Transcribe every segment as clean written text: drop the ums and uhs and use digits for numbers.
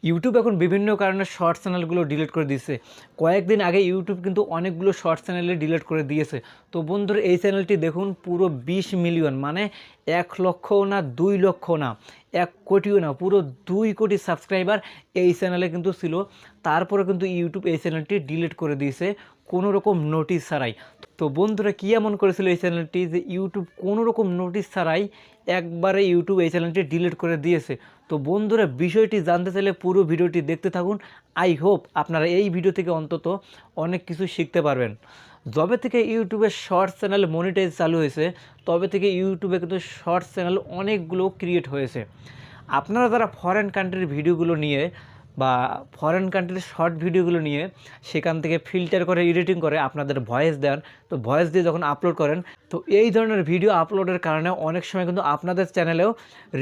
YouTube এখন বিভিন্ন কারণে শর্ট চ্যানেলগুলো ডিলিট করে দিয়েছে। কয়েকদিন আগে ইউটিউব কিন্তু অনেকগুলো শর্ট চ্যানেলে ডিলিট করে দিয়েছে। তো বন্ধুরা এই চ্যানেলটি দেখুন পুরো 20 মিলিয়ন মানে 1 লক্ষ না 2 লক্ষ না 1 কোটিও না, পুরো 2 কোটি সাবস্ক্রাইবার এই চ্যানেলে কিন্তু ছিল। তারপরে কিন্তু ইউটিউব এই চ্যানেলটি ডিলিট করে দিয়েছে কোনো রকম নোটিশ ছাড়াই। তো বন্ধুরা কী এমন করেছিল এই চ্যানেলটি যে ইউটিউব কোনো রকম নোটিশ ছাড়াই একবারে ইউটিউব এই চ্যানেলটি ডিলিট করে দিয়েছে। তো বন্ধুরা বিষয়টি জানতে চাইলে পুরো ভিডিওটি দেখতে থাকুন। আই হোপ আপনারা এই ভিডিও থেকে অন্তত অনেক কিছু শিখতে পারবেন। যবে থেকে ইউটিউবের শর্টস চ্যানেল মনিটাইজ চালু হয়েছে তবে থেকে ইউটিউবে কিন্তু শর্টস চ্যানেল অনেকগুলো ক্রিয়েট হয়েছে। আপনারা যারা ফরেন কান্ট্রির ভিডিওগুলো নিয়ে বা ফরেন কান্ট্রির শর্ট ভিডিওগুলো নিয়ে সেখান থেকে ফিল্টার করে এডিটিং করে আপনাদের ভয়েস দেন, তো ভয়েস দিয়ে যখন আপলোড করেন তো এই ধরনের ভিডিও আপলোডের কারণে অনেক সময় কিন্তু আপনাদের চ্যানেলেও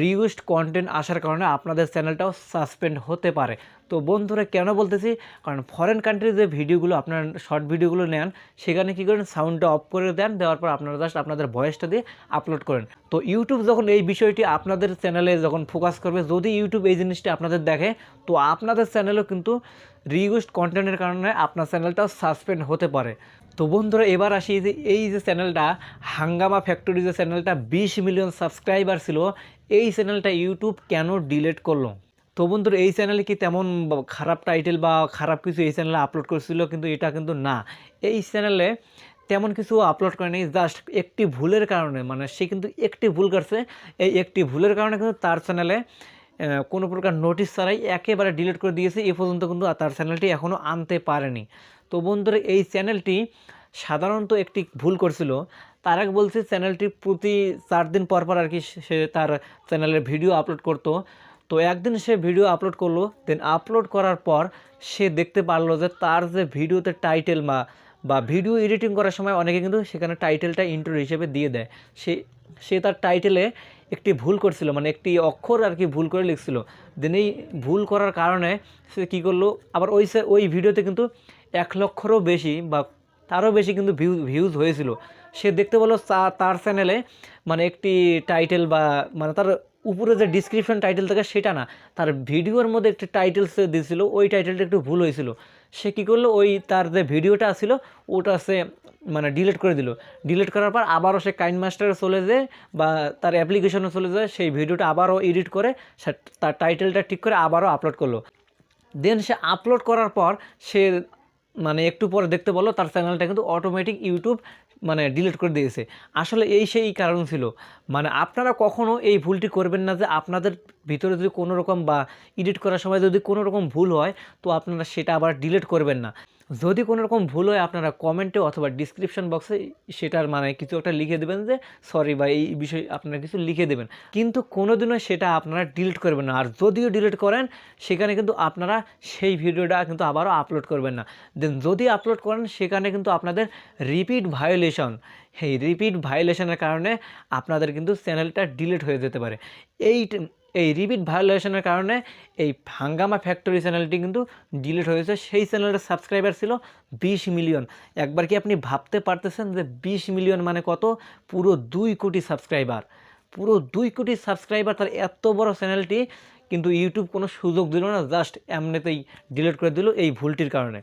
রিউজড কন্টেন্ট আসার কারণে আপনাদের চ্যানেলটাও সাসপেন্ড হতে পারে। তো বন্ধুরা কেন বলতেছি, কারণ ফরেন কান্ট্রির যে ভিডিওগুলো আপনার শর্ট ভিডিওগুলো নেন সেখানে কী করেন সাউন্ডটা অফ করে দেন, দেওয়ার পর আপনারা জাস্ট আপনাদের ভয়েসটা দিয়ে আপলোড করেন। তো ইউটিউব যখন এই বিষয়টি আপনাদের চ্যানেলে যখন ফোকাস করবে, যদি ইউটিউব এই জিনিসটি আপনাদের দেখে তো আপনাদের চ্যানেলও কিন্তু রিউজড কন্টেন্টের কারণে আপনার চ্যানেলটাও সাসপেন্ড হতে পারে। তো বন্ধুরা এবার আসি যে এই যে চ্যানেলটা হাঙ্গামা ফ্যাক্টরি, যে চ্যানেলটা 20 মিলিয়ন সাবস্ক্রাইবার ছিল, এই চ্যানেলটা ইউটিউব কেন ডিলিট করলো। তো বন্ধুরা এই চ্যানেলে কি তেমন খারাপ টাইটেল বা খারাপ কিছু এই চ্যানেলে আপলোড করেছিল, কিন্তু এটা কিন্তু না। এই চ্যানেলে তেমন কিছু আপলোড করেনি, জাস্ট একটি ভুলের কারণে, মানে সে কিন্তু একটি ভুল করছে, এই একটি ভুলের কারণে কিন্তু তার চ্যানেলে কোনো প্রকার নোটিশ ছাড়াই একেবারে ডিলিট করে দিয়েছে। এ পর্যন্ত কিন্তু তার চ্যানেলটি এখনও আনতে পারেনি। তো বন্ধুরা এই চ্যানেলটি সাধারণত একটি ভুল করছিল, তার আগে বলছে চ্যানেলটি প্রতি 4 দিন পর পর আর কি সে তার চ্যানেলের ভিডিও আপলোড করতো। তো একদিন সে ভিডিও আপলোড করলো, দেন আপলোড করার পর সে দেখতে পারলো যে তার যে ভিডিওতে টাইটেল বা ভিডিও এডিটিং করার সময় অনেকে কিন্তু সেখানে টাইটেলটা ইন্ট্রো হিসেবে দিয়ে দেয়। সে তার টাইটেলে একটি ভুল করছিল, মানে একটি অক্ষর আর কি ভুল করে লিখছিল। দেন এই ভুল করার কারণে সে কী করলো, আবার ওই ভিডিওতে কিন্তু 1 লক্ষেরও বেশি বা তারও বেশি কিন্তু ভিউজ হয়েছিল। সে দেখতে পেলো তার চ্যানেলে মানে একটি টাইটেল বা মানে তার উপরে যে ডিসক্রিপশন টাইটেল থাকে সেটা না, তার ভিডিওর মধ্যে একটি টাইটেল সে দিয়েছিল, ওই টাইটেলটা একটু ভুল হয়েছিল। সে কী করলো, ওই তার যে ভিডিওটা ছিল ওটা সে মানে ডিলিট করে দিল। ডিলিট করার পর আবারও সে কাইন মাস্টারে চলে যায় বা তার অ্যাপ্লিকেশনে চলে যায়, সেই ভিডিওটা আবারও এডিট করে সে তার টাইটেলটা ঠিক করে আবারও আপলোড করলো। দেন সে আপলোড করার পর সে মানে একটু পরে দেখতে বললো তার চ্যানেলটা কিন্তু অটোমেটিক ইউটিউব মানে ডিলিট করে দিয়েছে। আসলে সেই কারণ ছিল। মানে আপনারা কখনও এই ভুলটি করবেন না যে আপনাদের ভিতরে যদি কোনো রকম বা এডিট করার সময় যদি কোনো রকম ভুল হয় তো আপনারা সেটা আবার ডিলিট করবেন না। যদি কোনো রকম ভুল হয় আপনারা কমেন্টে অথবা ডিসক্রিপশন বক্সে সেটার মানে কিছু একটা লিখে দেবেন যে সরি বা এই বিষয়ে আপনারা কিছু লিখে দেবেন, কিন্তু কোনোদিনও সেটা আপনারা ডিলিট করবেন না। আর যদিও ডিলিট করেন সেখানে কিন্তু আপনারা সেই ভিডিওটা কিন্তু আবারও আপলোড করবেন না। দেন যদি আপলোড করেন সেখানে কিন্তু আপনাদের রিপিট ভায়োলেশন, এই রিপিট ভায়োলেশনের কারণে আপনাদের কিন্তু চ্যানেলটা ডিলিট হয়ে যেতে পারে। এই রিপিট ভায়োলেশনের কারণে এই হাঙ্গামা ফ্যাক্টরি চ্যানেলটি কিন্তু ডিলিট হয়েছে। সেই চ্যানেলের সাবস্ক্রাইবার ছিল 20 মিলিয়ন। একবার কি আপনি ভাবতে পারতেছেন যে 20 মিলিয়ন মানে কত? পুরো 2 কোটি সাবস্ক্রাইবার, পুরো 2 কোটি সাবস্ক্রাইবার, তার এত বড় চ্যানেলটি কিন্তু ইউটিউব কোনো সুযোগ দিল না, জাস্ট এমনিতেই ডিলিট করে দিল এই ভুলটির কারণে।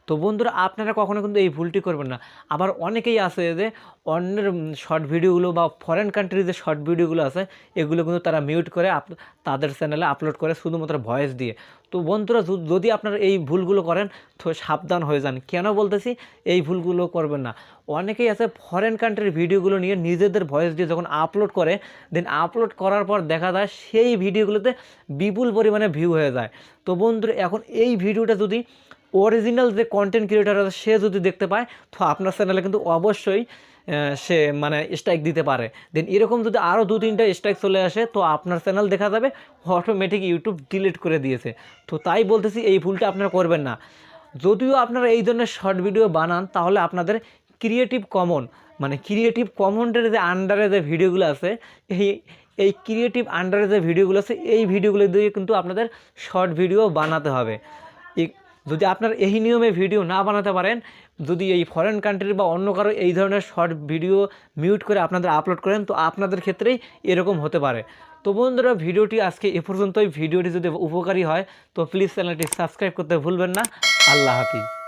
তো বন্ধুরা আপনারা কখনো কিন্তু এই ভুলটি করবেন না। আবার অনেকেই আছে যে অন্যের শর্ট ভিডিওগুলো বা ফরেন কান্ট্রির যে শর্ট ভিডিওগুলো আছে এগুলো কিন্তু তারা মিউট করে তাদের চ্যানেলে আপলোড করে শুধুমাত্র ভয়েস দিয়ে। তো বন্ধুরা যদি আপনারা এই ভুলগুলো করেন তো সাবধান হয়ে যান। কেন বলতেছি এই ভুলগুলো করবেন না? অনেকেই আছে ফরেন কান্ট্রির ভিডিওগুলো নিয়ে নিজেদের ভয়েস দিয়ে যখন আপলোড করে, দেন আপলোড করার পর দেখা যায় সেই ভিডিওগুলোতে বিপুল পরিমাণে ভিউ হয়ে যায়। তো বন্ধুরা এখন এই ভিডিওটা যদি অরিজিনাল যে কন্টেন্ট ক্রিয়েটার আছে সে যদি দেখতে পায় তো আপনার চ্যানেলে কিন্তু অবশ্যই সে মানে স্ট্রাইক দিতে পারে। দেন এরকম যদি আরও 2-3টা স্ট্রাইক চলে আসে তো আপনার চ্যানেল দেখা যাবে অটোমেটিক ইউটিউব ডিলিট করে দিয়েছে। তো তাই বলতেছি এই ভুলটা আপনারা করবেন না। যদিও আপনারা এই ধরনের শর্ট ভিডিও বানান তাহলে আপনাদের ক্রিয়েটিভ কমন মানে ক্রিয়েটিভ কমনের যে আন্ডারে যে ভিডিওগুলো আছে এই ক্রিয়েটিভ আন্ডারে যে ভিডিওগুলো আছে এই ভিডিওগুলো দিয়ে কিন্তু আপনাদের শর্ট ভিডিও বানাতে হবে। যদি আপনার এই নিয়মে ভিডিও না বানাতে পারেন, যদি এই ফরেন কান্ট্রি বা অন্য কারো এই ধরনের শর্ট ভিডিও মিউট করে আপনাদের আপলোড করেন, তো আপনাদের ক্ষেত্রেই এরকম হতে পারে। তো বন্ধুরা, ভিডিওটি আজকে এ পর্যন্তই। ভিডিওটি যদি উপকারী হয় তো প্লিজ চ্যানেলটি সাবস্ক্রাইব করতে ভুলবেন না। আল্লাহ হাফিজ।